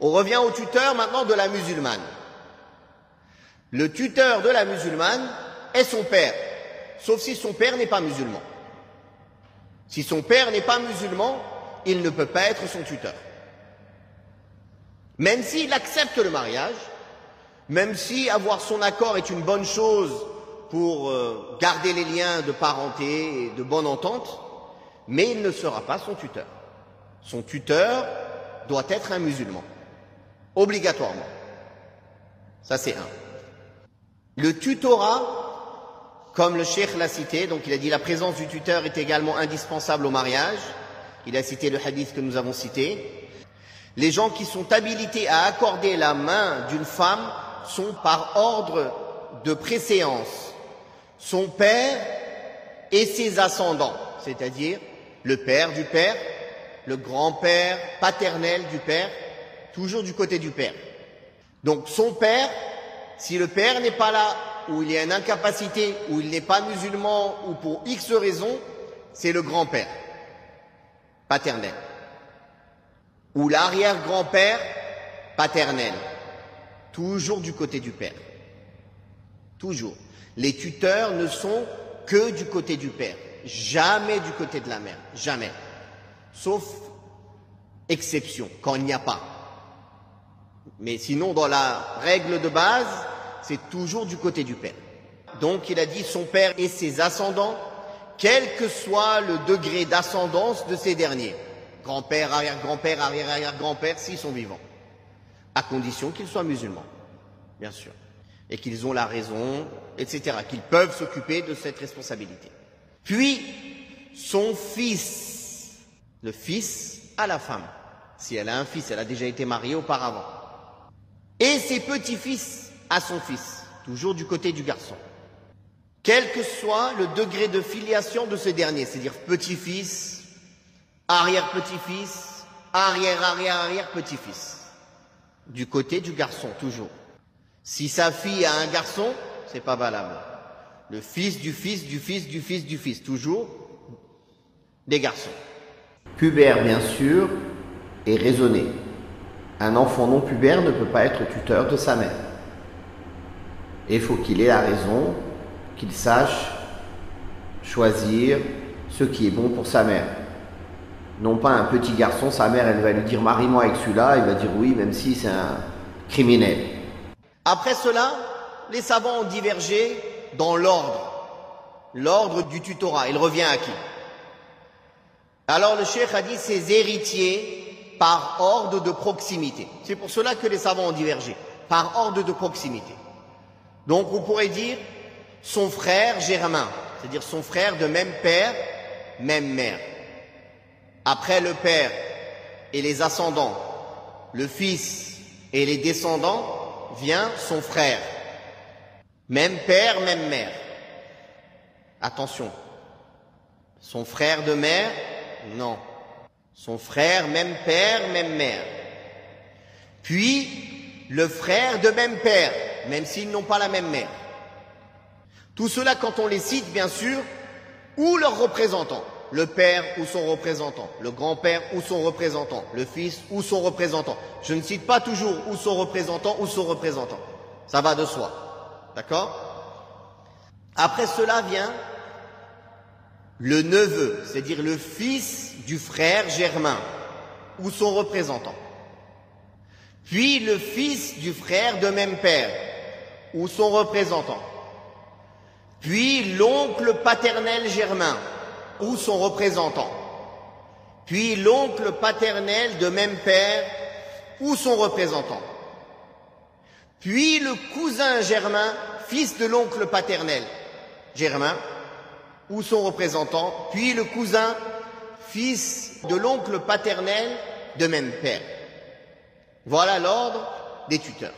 On revient au tuteur maintenant de la musulmane. Le tuteur de la musulmane est son père, sauf si son père n'est pas musulman. Si son père n'est pas musulman, il ne peut pas être son tuteur. Même s'il accepte le mariage, même si avoir son accord est une bonne chose pour garder les liens de parenté et de bonne entente, mais il ne sera pas son tuteur. Son tuteur doit être un musulman, obligatoirement. Ça c'est un. Le tutorat, comme le cheikh l'a cité, donc il a dit la présence du tuteur est également indispensable au mariage. Il a cité le hadith que nous avons cité. Les gens qui sont habilités à accorder la main d'une femme sont par ordre de préséance son père et ses ascendants, c'est-à-dire le père du père, le grand-père paternel du père, toujours du côté du père. Donc son père, si le père n'est pas là, ou il y a une incapacité, ou il n'est pas musulman, ou pour X raisons, c'est le grand-père paternel. Ou l'arrière-grand-père paternel. Toujours du côté du père. Toujours. Les tuteurs ne sont que du côté du père. Jamais du côté de la mère. Jamais. Sauf exception, quand il n'y a pas. Mais sinon, dans la règle de base, c'est toujours du côté du père. Donc, il a dit son père et ses ascendants, quel que soit le degré d'ascendance de ces derniers. Grand-père, arrière-grand-père, arrière-arrière-grand-père, s'ils sont vivants. À condition qu'ils soient musulmans, bien sûr. Et qu'ils ont la raison, etc. Qu'ils peuvent s'occuper de cette responsabilité. Puis, son fils. Le fils à la femme. Si elle a un fils, elle a déjà été mariée auparavant. Et ses petits-fils à son fils. Toujours du côté du garçon. Quel que soit le degré de filiation de ce dernier, c'est-à-dire petit-fils, arrière-petit-fils, arrière-arrière-arrière-petit-fils. Du côté du garçon, toujours. Si sa fille a un garçon, c'est pas valable. Le fils du fils du fils du fils du fils, toujours des garçons. Pubère, bien sûr, et raisonné. Un enfant non pubère ne peut pas être tuteur de sa mère. Et il faut qu'il ait la raison, qu'il sache choisir ce qui est bon pour sa mère. Non pas un petit garçon, sa mère, elle va lui dire « marie-moi avec celui-là », il va dire oui, même si c'est un criminel. Après cela, les savants ont divergé dans l'ordre du tutorat. Il revient à qui? Alors le cheikh a dit ses héritiers par ordre de proximité. C'est pour cela que les savants ont divergé, par ordre de proximité. Donc vous pourrez dire son frère germain, c'est-à-dire son frère de même père, même mère. Après le père et les ascendants, le fils et les descendants, vient son frère. Même père, même mère. Attention. Son frère de mère, non. Son frère, même père, même mère. Puis, le frère de même père, même s'ils n'ont pas la même mère. Tout cela, quand on les cite, bien sûr, ou leurs représentants. Le père ou son représentant, le grand-père ou son représentant, le fils ou son représentant. Je ne cite pas toujours ou son représentant ou son représentant. Ça va de soi. D'accord? Après cela vient le neveu, c'est-à-dire le fils du frère germain ou son représentant. Puis le fils du frère de même père ou son représentant. Puis l'oncle paternel germain ou son représentant, puis l'oncle paternel de même père ou son représentant, puis le cousin germain, fils de l'oncle paternel germain ou son représentant, puis le cousin, fils de l'oncle paternel de même père. Voilà l'ordre des tuteurs.